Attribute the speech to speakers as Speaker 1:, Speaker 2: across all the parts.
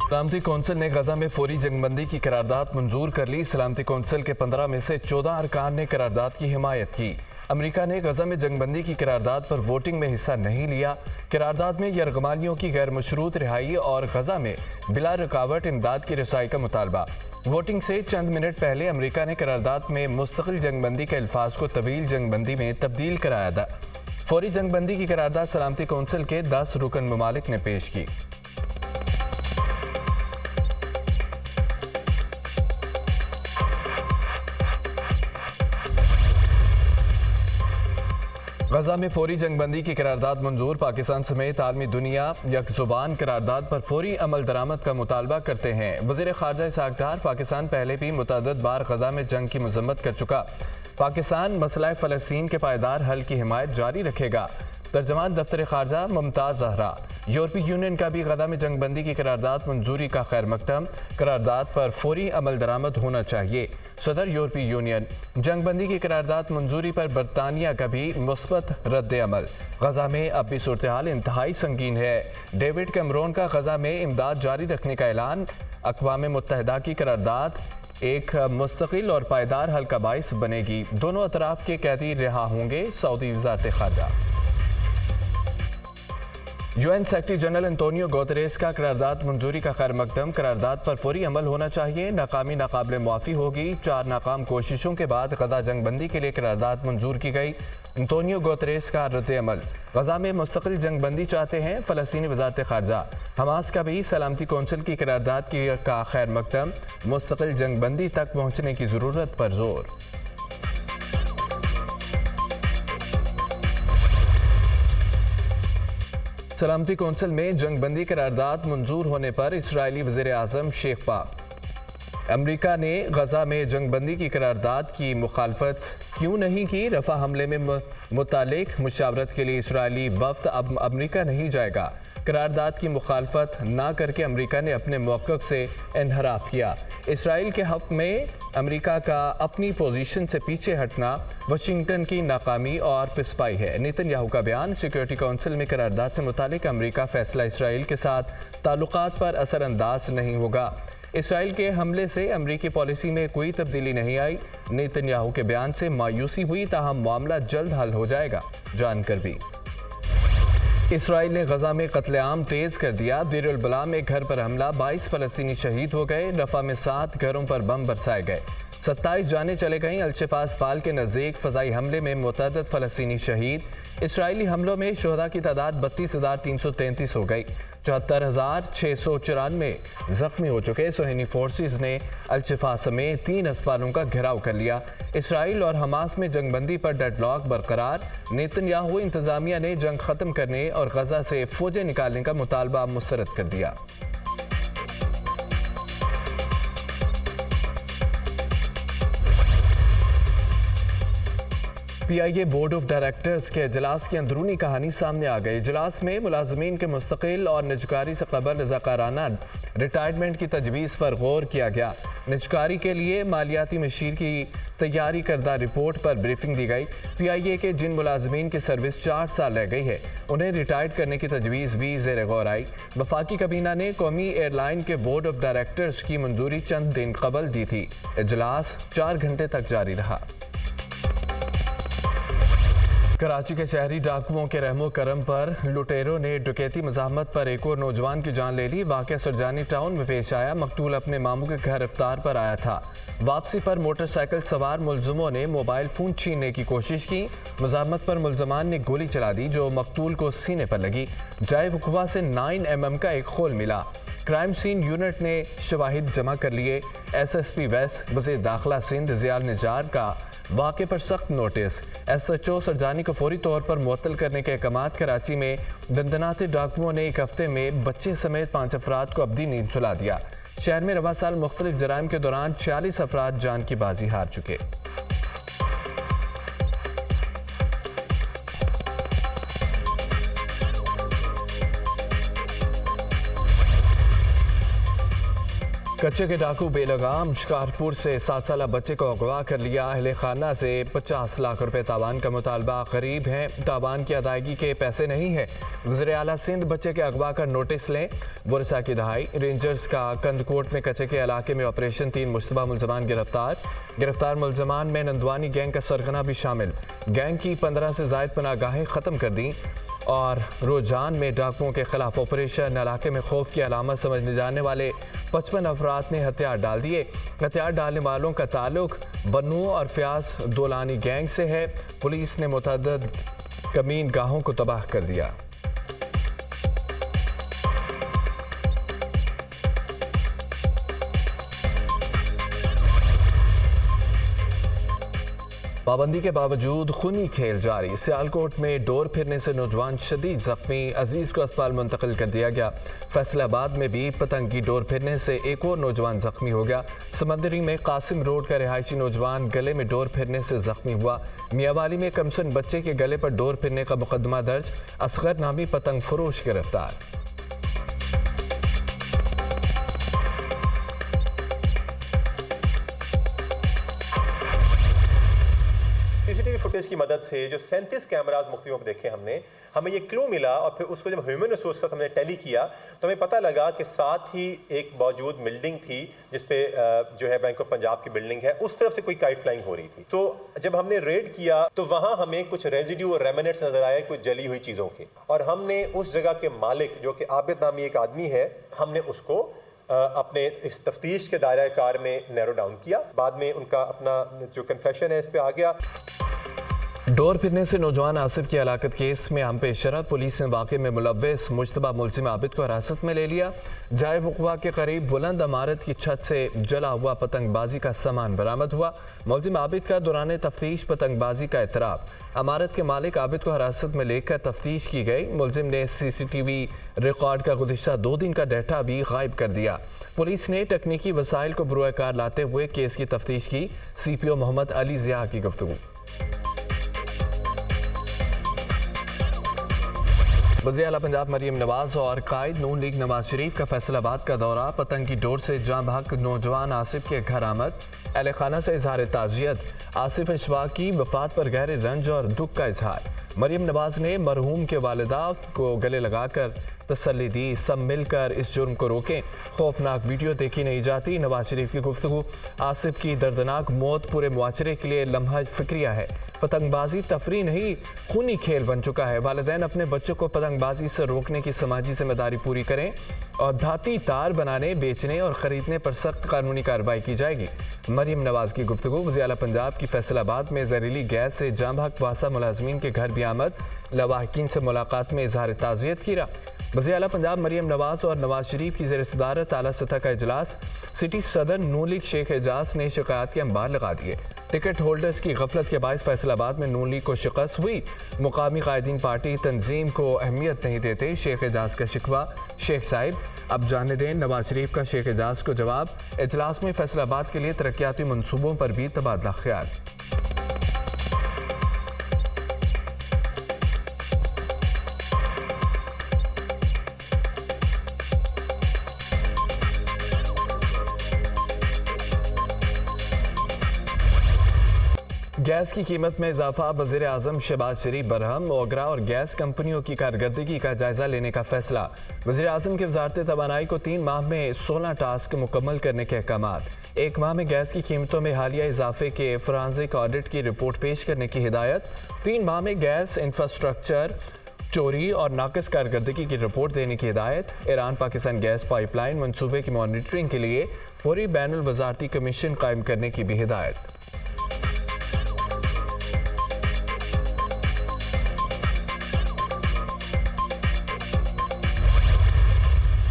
Speaker 1: सलामती कौंसिल ने गजा में फौरी जंगबंदी की करारदाद मंजूर कर ली। सलामती कौंसिल के 15 में से 14 अरकान ने करारदाद की हिमायत की। अमेरिका ने गजा में जंगबंदी की करारदाद पर वोटिंग में हिस्सा नहीं लिया। करारदाद में यरगमालियों की गैर मशरूत रिहाई और गजा में बिला रुकावट इमदाद की रसाई का मुतालबा। वोटिंग से चंद मिनट पहले अमेरिका ने करारदाद में मुस्तकिल जंगबंदी के अल्फाज को तवील जंगबंदी में तब्दील कराया था। फौरी जंगबंदी की करारदाद सलामती कौंसिल के 10 रुकन ममालिक ने पेश की। गजा में फौरी जंगबंदी की करारदाद मंजूर। पाकिस्तान समेत आलमी दुनिया यकजुबान करारदाद पर फौरी अमल दरामद का मुतालबा करते हैं। वज़ीर ख़ारजा इसहाक़ डार, पाकिस्तान पहले भी मुतअद्दिद बार गजा में जंग की मज़म्मत कर चुका। पाकिस्तान मसला फ़लस्तीन के पायदार हल की हिमायत जारी रखेगा। तर्जमान दफ्तर ख़ारजा मुमताज़ ज़हरा। यूरोपीय यूनियन का भी गजा में जंगबंदी की करारदाद मंजूरी का खैर मकदम। करारदाद पर फौरी अमल दरामद होना चाहिए। सदर यूरोपीय यूनियन। जंगबंदी की करारदाद मंजूरी पर बरतानिया का भी मुस्बत रद्द अमल। गजा में अब भी सूरत हाल इंतहाई संगीन है। डेविड कैमरून का गजा में इमदाद जारी रखने का ऐलान। अक़वाम मुत्तहिदा की करारदाद एक मुस्तकिल और पायदार हल का बाइस बनेगी। दोनों अतराफ के कैदी रिहा होंगे। सऊदी वज़ारत ख़ारजा। UN secretary general Antonio Guterres का करारदाद मंजूरी का खैर मकदम। करारदाद पर फौरी अमल होना चाहिए। नाकामी नाकाबिले मुआफ़ी होगी। 4 नाकाम कोशिशों के बाद गजा जंगबंदी के लिए करारदाद मंजूर की गई। एंटोनियो गुतेरेस का रद्द अमल। गजा में मुस्तकिल जंगबंदी चाहते हैं फ़लस्तीनी वज़ारत ख़ारजा। हमास का भी सलामती कौंसिल की करारदाद का खैर मकदम। मुस्तकिल जंगबंदी तक पहुँचने की ज़रूरत पर जोर। सलामती कौंसिल में जंगबंदी करारदाद मंजूर होने पर इसराइली वज़ीर आज़म शेख पाक। अमेरिका ने गजा में जंगबंदी की करारदाद की मुखालफत क्यों नहीं की? रफ़ा हमले में मुतालिक मुशावरत के लिए इसराइली वफ़द अब अमेरिका नहीं जाएगा। करारदाद की मुखालफत ना करके अमेरिका ने अपने मौक़िफ़ से इनहराफ किया। इसराइल के हक़ में अमेरिका का अपनी पोजीशन से पीछे हटना वाशिंगटन की नाकामी और पिसपाई है। नेतन्याहू का बयान। सिक्योरिटी काउंसिल में करारदाद से मुतालिक अमेरिका फैसला इसराइल के साथ ताल्लुकात पर असरअंदाज नहीं होगा। इसराइल के हमले से अमेरिकी पॉलिसी में कोई तब्दीली नहीं आई। नेतन्याहू के बयान से मायूसी हुई, ताहम मामला जल्द हल हो जाएगा। जानकर भी इसराइल ने गजा में कत्लेआम तेज कर दिया। देर अल बला में घर पर हमला, 22 फ़लस्तीनी शहीद हो गए। रफ़ा में 7 घरों पर बम बरसाए गए। 27 जानें चले गईं। अलशिफा अस्पताल के नज़दीक फ़ज़ाई हमले में मुतअद्दिद फ़लस्तीनी शहीद। इसराइली हमलों में शुहदा की तादाद 32,333 हो गई। 74,694 जख्मी हो चुके। सोहनी फोर्सेस ने अलशिफा समेत 3 अस्पतालों का घेराव कर लिया। इसराइल और हमास में जंगबंदी पर डेडलॉक बरकरार। नेतन्याहू इंतज़ामिया ने जंग ख़त्म करने और गजा से फ़ौजें निकालने का मुतालबा मुस्तरद कर दिया। PIA बोर्ड ऑफ डायरेक्टर्स के इजलास की अंदरूनी कहानी सामने आ गई। इजलास में मुलाजमीन के मुस्तकिल और निजकारी से कबल रज़ाकाराना रिटायरमेंट की तजवीज़ पर गौर किया गया। निजकारी के लिए मालियाती मशीर की तैयारी करदा रिपोर्ट पर ब्रीफिंग दी गई। PIA के जिन मुलाजमीन की सर्विस 4 साल रह गई है, उन्हें रिटायर करने की तजवीज़ भी ज़ेर गौर आई। वफाकी कबीना ने कौमी एयरलाइन के बोर्ड ऑफ डायरेक्टर्स की मंजूरी चंद दिन कबल दी थी। इजलास 4 घंटे तक जारी रहा। कराची के शहरी डाकुओं के रहमो करम पर लुटेरों ने डकैती मज़ाहमत पर एक और नौजवान की जान ले ली। वाक़या सरजानी टाउन में पेश आया। मकतूल अपने मामू के घर इफ्तार पर आया था। वापसी पर मोटरसाइकिल सवार मुलजमों ने मोबाइल फ़ोन छीनने की कोशिश की। मज़ाहमत पर मुलजमान ने गोली चला दी, जो मकतूल को सीने पर लगी। जाए वक़ुआ से 9 mm का एक खोल मिला। क्राइम सीन यूनिट ने शवाहिद जमा कर लिए। SSP वेस्ट वज़ीर दाखिला सिंध ज़ियाल निजार का वाक़े पर सख्त नोटिस। SHO सरजानी को फौरी तौर पर मुअत्तल करने के अहकामात। कराची में दंदनाते डाकुओं ने एक हफ्ते में बच्चे समेत 5 अफराद को अब्दी नींद सुला दिया। शहर में रवा साल मुख्तलिफ जराइम के दौरान 46 अफराद जान की बाजी हार चुके। कच्चे के डाकू बेलगाम शिकारपुर से 7 साल बच्चे को अगवा कर लिया। अहले खाना से 50 लाख रुपए तावान का मुतालबा। गरीब हैं, तावान की अदायगी के पैसे नहीं है। वज़ीर आला सिंध बच्चे के अगवा का नोटिस लें। वर्षा की दहाई। रेंजर्स का कंदकोट में कच्चे के इलाके में ऑपरेशन। 3 मुश्तबा मुलजमान गिरफ्तार मुलजमान में नंदवानी गैंग का सरगना भी शामिल। गैंग की 15 से ज़ायद पनागाहें ख़त्म कर दी। और रोजान में डाकुओं के खिलाफ ऑपरेशन। इलाके में खौफ की अलामत समझने जाने वाले 55 अफराद ने हथियार डाल दिए। हथियार डालने वालों का ताल्लुक बन्नू और फ्याज दोलानी गैंग से है। पुलिस ने मुतअद्दिद कमीन गाहों को तबाह कर दिया। पाबंदी के बावजूद खूनी खेल जारी। सियालकोट में डोर फिरने से नौजवान शदीद जख्मी। अजीज को अस्पताल मुंतकिल कर दिया गया। फैसलाबाद में भी पतंग की डोर फिरने से एक और नौजवान जख्मी हो गया। समंदरी में कासिम रोड का रिहायशी नौजवान गले में डोर फिरने से जख्मी हुआ। मियावाली में कमसन बच्चे के गले पर डोर फिरने का मुकदमा दर्ज। असगर नामी पतंग फरोश गिरफ्तार।
Speaker 2: सीसीटीवी फुटेज की मदद से जो 37 कैमराज मुख्तलिफ देखे हमने, हमें ये क्लू मिला और फिर उसको जब ह्यूमन रिसोर्स तक हमने टैली किया तो हमें पता लगा कि साथ ही एक मौजूद बिल्डिंग थी जिसपे जो है बैंक ऑफ पंजाब की बिल्डिंग है, उस तरफ से कोई काइट फ्लाइंग हो रही थी। तो जब हमने रेड किया तो वहाँ हमें कुछ रेजिड्यू और रेमिनेट्स नजर आए, कुछ जली हुई चीज़ों के, और हमने उस जगह के मालिक जो कि आबिद नामी एक आदमी है, हमने उसको अपने इस तफ्तीश के दायरा कार में नैरो डाउन किया। बाद में उनका अपना जो कन्फेशन है इस पे आ गया।
Speaker 1: डोर फिरने से नौजवान आसिफ की हलाकत केस में हम पेश शरत पुलिस ने वाक़े में मुलव्वस मुश्तबा मुलजिम आबिद को हिरासत में ले लिया। जाए वक़वा के करीब बुलंद इमारत की छत से जला हुआ पतंगबाजी का सामान बरामद हुआ। मुलजिम आबिद का दौरान तफ्तीश पतंगबाजी का इतराफ़। इमारत के मालिक आबिद को हिरासत में लेकर तफ्तीश की गई। मुलजिम ने CCTV रिकॉर्ड का गुज़िश्ता 2 दिन का डाटा भी गायब कर दिया। पुलिस ने तकनीकी वसाइल को बरूए कार लाते हुए केस की तफ्तीश की। CPO मोहम्मद अली ज़िया की गुफ्तगू। वज़ीर आला पंजाब मरियम नवाज और कायद नून लीग नवाज शरीफ का फैसलाबाद का दौरा। पतंग की डोर से जाँ बहक नौजवान आसिफ के घर आमद। अहले खाना से इजहार ताज़ियत। आसिफ अशफाक की वफात पर गहरे रंज और दुख का इजहार। मरियम नवाज ने मरहूम के वालिदा को गले लगाकर तसल्ली दी। सब मिलकर इस जुर्म को रोकें। खौफनाक वीडियो देखी नहीं जाती। नवाज शरीफ की गुफ्तगू। आसिफ की दर्दनाक मौत पूरे मुआशरे के लिए लम्हा फिक्रिया है। पतंगबाजी तफरी नहीं, खूनी खेल बन चुका है। वालिदैन अपने बच्चों को पतंगबाजी से रोकने की समाजी जिम्मेदारी पूरी करें और धाती तार बनाने, बेचने और ख़रीदने पर सख्त कानूनी कार्रवाई की जाएगी। मरियम नवाज की गुफ्तगू। वज़ीर आला पंजाब की फैसलाबाद में जहरीली गैस से जाँ बहक वासा मुलाजमीन के घर भी आमद। लवाहिकीन से मुलाकात में इजहार ताज़ियत किया। वज़ीर आला पंजाब मरियम नवाज और नवाज शरीफ की ज़ेर सदारत आला सतह का इजलास। सिटी सदर नून लीग शेख एजाज ने शिकायत के अंबार लगा दिए। टिकट होल्डर्स की गफलत के बायस फैसलाबाद में नून लीग को शिकस्त हुई। मुकामी कायदीन पार्टी तंजीम को अहमियत नहीं देते, शेख एजाज का शिकवा। शेख साहिब अब जाने दें, नवाज शरीफ का शेख एजाज को जवाब। इजलास में फैसलाबाद के लिए तरक्याती मनसूबों पर भी तबादला ख्याल। गैस की कीमत में इजाफा। वज़ीर आज़म शहबाज शरीफ बरहम। ओगरा और गैस कंपनियों की कारकर्दगी का जायजा लेने का फैसला। वज़ीर आज़म की वज़ारत तवानाई को 3 माह में 16 टास्क मुकम्मल करने के अहकामात। 1 माह में गैस की कीमतों में हालिया इजाफे के फॉरेंसिक ऑडिट की रिपोर्ट पेश करने की हिदायत। 3 माह में गैस इंफ्रास्ट्रक्चर चोरी और नाकिस कारकर्दगी की रिपोर्ट देने की हिदायत। ईरान पाकिस्तान गैस पाइपलाइन मनसूबे की मॉनिटरिंग के लिए फौरी बैनुल वज़ारती कमीशन कायम करने की भी हिदायत।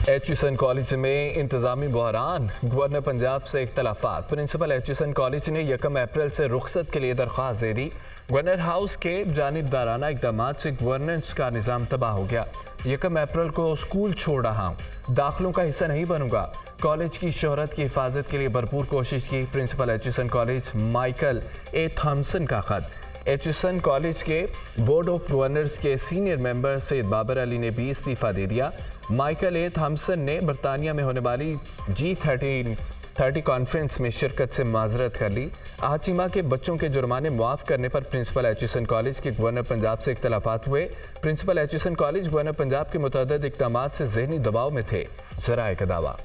Speaker 1: एचयूएसन कॉलेज में इंतजामी बहरान। गवर्नर पंजाब से इख्तलाफात। प्रिंसिपल एचयूएसन कॉलेज ने 1 अप्रैल से रुखसत के लिए दरख्वास्त दे दी। गवर्नर हाउस के जानिबदाराना इकदाम से गवर्नेंस का निज़ाम तबाह हो गया। 1 अप्रैल को स्कूल छोड़ रहा हूँ, दाखिलों का हिस्सा नहीं बनूंगा। कॉलेज की शोहरत की हिफाजत के लिए भरपूर कोशिश की। प्रिंसिपल एचयूएसन कॉलेज माइकल ए थॉमसन का खत। एचिसन कॉलेज के बोर्ड ऑफ गवर्नर्स के सीनियर मेंबर सैयद बाबर अली ने भी इस्तीफा दे दिया। माइकल ए थॉम्सन ने बरतानिया में होने वाली G30 कॉन्फ्रेंस में शिरकत से माजरत कर ली। आचिमा के बच्चों के जुर्माने मुआफ़ करने पर प्रिंसिपल एचिसन कॉलेज के गवर्नर पंजाब से इख्तलाफात हुए। Principal Aitchison college governor Punjab के मुतअद्दिद इक़दामात से ज़हनी दबाव में थे, ज़राए का दावा।